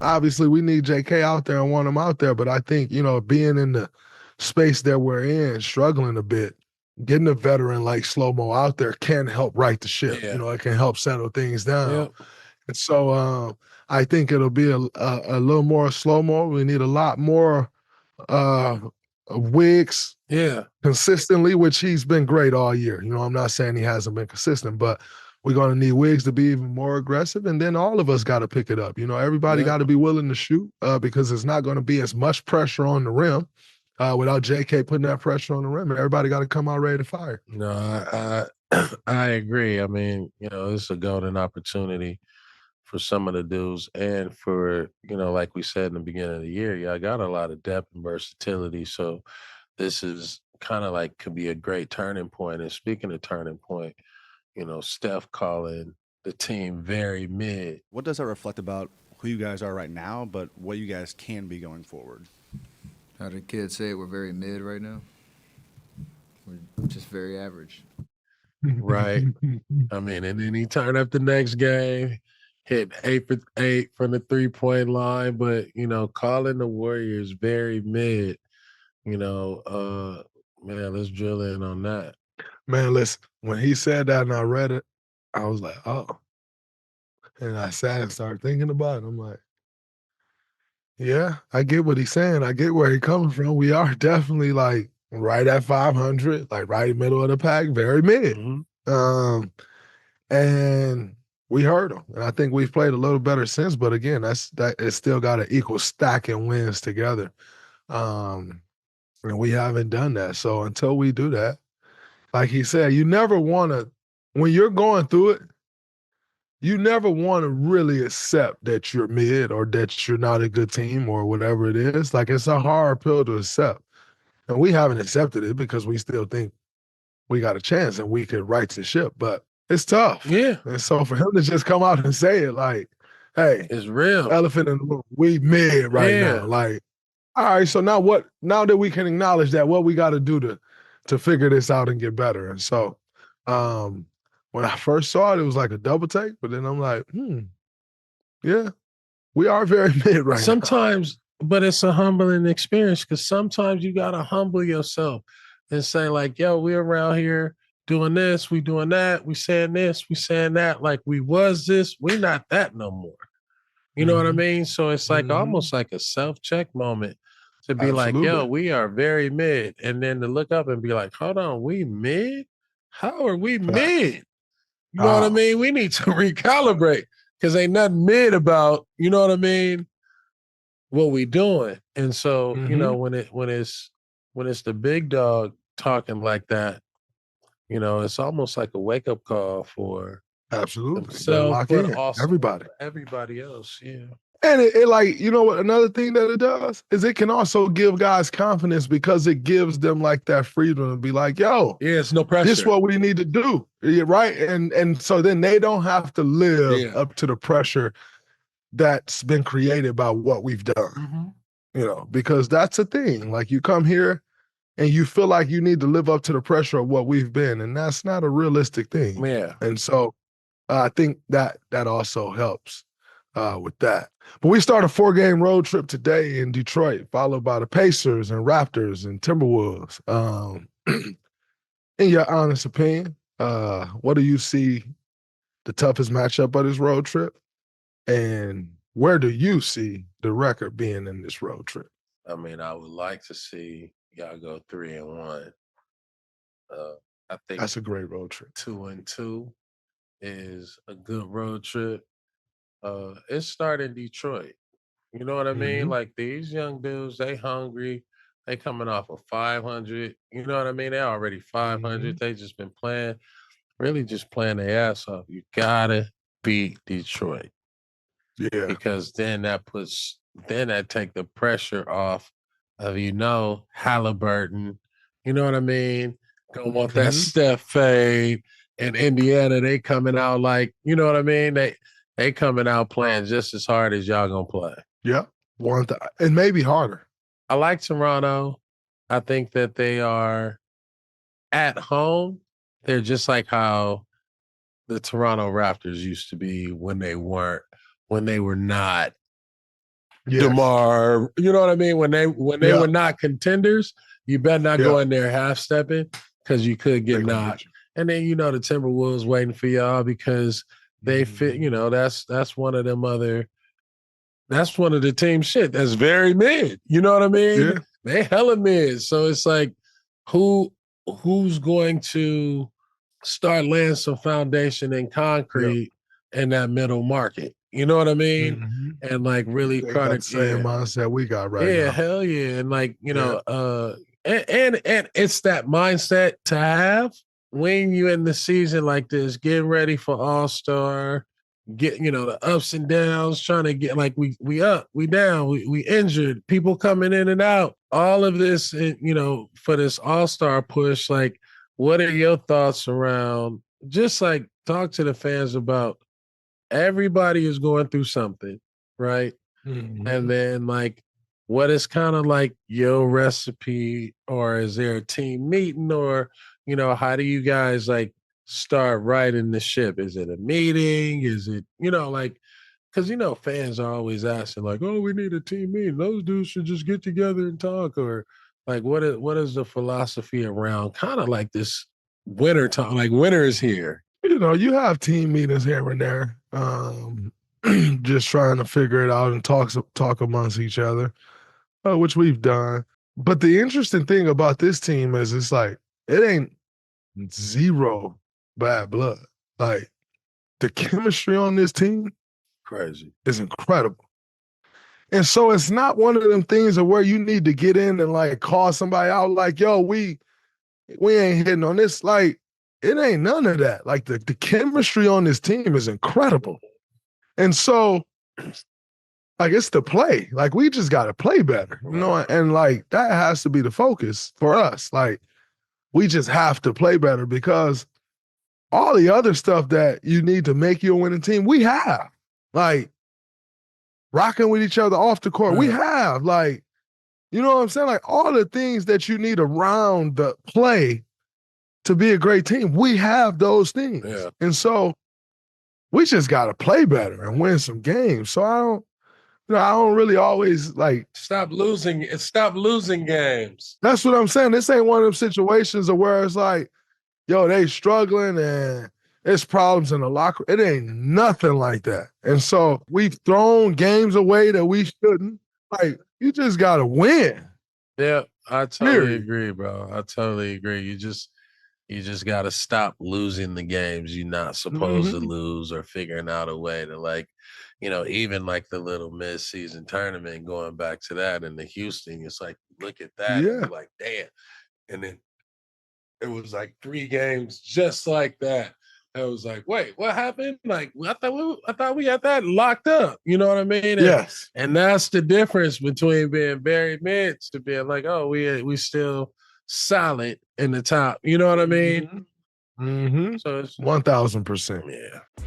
obviously we need JK out there and want him out there, but I think, being in the space that we're in, struggling a bit, getting a veteran like Slow Mo out there can help right the ship. Yeah. It can help settle things down. Yep. And so I think it'll be a little more Slow Mo. We need a lot more uh, Wiggs Yeah. consistently, which he's been great all year. I'm not saying he hasn't been consistent, but we're going to need Wiggs to be even more aggressive. And then all of us got to pick it up. Everybody Yep. got to be willing to shoot because it's not going to be as much pressure on the rim without JK putting that pressure on the rim. And everybody got to come out ready to fire. No, I agree. I mean, it's a golden opportunity for some of the dudes and for, like we said in the beginning of the year, yeah, I got a lot of depth and versatility. So this is kind of like could be a great turning point. And speaking of turning point, Steph calling the team very mid. What does that reflect about who you guys are right now, but what you guys can be going forward? How did kids say it? We're very mid right now. We're just very average. Right. I mean, and then he turned up the next game, hit 8 for 8 from the 3-point line, but calling the Warriors very mid, man, let's drill in on that. Man, listen, when he said that and I read it, I was like, oh. And I sat and started thinking about it. I'm like, yeah, I get what he's saying. I get where he's coming from. We are definitely like right at 500, like right middle of the pack, very mid. Mhm. Um, and we heard him. And I think we've played a little better since. But again, that it's still got an equal stack and wins together. Um, and we haven't done that. So until we do that, like he said, you never want to, when you're going through it, you never want to really accept that you're mid or that you're not a good team or whatever it is. Like it's a hard pill to accept. And we haven't accepted it because we still think we got a chance and we could right the ship, but it's tough. Yeah, And so for him to just come out and say it like, hey, it's real. elephant in the room, we mid right now. Yeah. Like, all right, so now that we can acknowledge that, what we got to do to figure this out and get better. And so um when I first saw it, it was like a double take, but then I'm like, yeah, we are very mid right now. Sometimes, but it's a humbling experience because sometimes you got to humble yourself and say, like, yo, we around here doing this, we doing that, we saying this, we saying that. Like, we was this, we not that no more. You know what I Mhm. mean? So it's like Mhm. almost like a self-check moment to be like, yo, Absolutely. we are very mid. And then to look up and be like, hold on, we mid? How are we Facts. mid? You know what I How? mean? We need to recalibrate because ain't nothing mid about, you know what I mean, what we doing. And so, Mhm. when it's the big dog talking like that, it's almost like a wake-up call for Absolutely. Better himself, lock but in. also Everybody. for everybody else. Yeah. And it like, you know what, another thing that it does is it can also give guys confidence because it gives them like that freedom to be like, yo, Yeah, it's no this is pressure. what we need to do. Yeah, right. And so then they don't have to live Yeah. up to the pressure that's been created by what we've done, Mm-hmm. because that's a thing. Like you come here and you feel like you need to live up to the pressure of what we've been, and that's not a realistic thing. Yeah. And so I think that also helps with that. But we start a 4-game road trip today in Detroit, followed by the Pacers and Raptors and Timberwolves. In your honest opinion, what do you see the toughest matchup of this road trip? And where do you see the record being in this road trip? I mean, I would like to see y'all go 3-1. Uh, I think That's a great road trip. 2-2 is a good road trip. It started in Detroit. You know what I mean? Mm-hmm. Like these young dudes, they hungry. They coming off of 500. You know what I mean? They already Mm-hmm. 500. They just been playing, really just playing their ass off. You gotta beat Detroit Yeah. because then that take the pressure off of Halliburton. You know what I mean? Gonna want that Mm-hmm. Steph fade. And Indiana, they coming out like, you know what I mean? They coming out playing just as hard as y'all gonna play. Yeah. And maybe harder. I like Toronto. I think that they are at home. They're just like how the Toronto Raptors used to be when they were not Yes. DeMar. You know what I mean? When they were not contenders, you better not go in there half stepping because you could get knocked. And then the Timberwolves waiting for y'all because they fit. That's one of them other. That's one of the team shit that's very mid. You know what I mean? Yeah. They hella mid. So it's like, who's going to start laying some foundation in concrete in that middle market? You know what I mean? Mm-hmm. And like really They kind got of the same mindset we got right now. Yeah, hell yeah. And like, and it's that mindset to have when you in the season like this, getting ready for All-Star, get the ups and downs, trying to get like we up, we down, we injured, people coming in and out. All of this, for this All-Star push, like what are your thoughts around just like talk to the fans about everybody is going through something, right? Mm-hmm. And then like what is kind of like your recipe, or is there a team meeting, or how do you guys like start riding the ship? Is it a meeting? Is it like because fans are always asking like, oh, we need a team meeting, those dudes should just get together and talk, or like what is the philosophy around kind of like this winter time, like winter is here? You have team meetings here and there, just trying to figure it out and talk amongst each other, which we've done. But the interesting thing about this team is it's like it ain't zero bad blood. Like the chemistry on this team Crazy is incredible. And so it's not one of them things of where you need to get in and like call somebody out like, yo, we ain't hitting on this. Like, it ain't none of that. Like the chemistry on this team is incredible. And so like it's the play. Like we just gotta play better. And like that has to be the focus for us. Like we just have to play better because all the other stuff that you need to make you a winning team, we have. Like rocking with each other off the court, we have. Like, you know what I'm saying? Like all the things that you need around the play to be a great team, we have those things. Yeah. And so we just got to play better and win some games. So I don't really always like stop losing games. That's what I'm saying. This ain't one of them situations where it's like, yo, they struggling and it's problems in the locker. It ain't nothing like that. And so we've thrown games away that we shouldn't. Like, you just got to win. Yeah, I totally agree, bro. I totally agree. You just got to stop losing the games you're not supposed to lose, or figuring out a way to like, even like the little mid-season tournament, going back to that in the Houston, it's like, look at that. Yeah. And you're like, damn. And then it was like 3 games just like that. I was like, wait, what happened? Like, I thought we had that locked up. You know what I mean? Yes. And that's the difference between being very mid to being like, oh, we still solid in the top. You know what I mean? Mm-hmm. So it's 1000%. Yeah.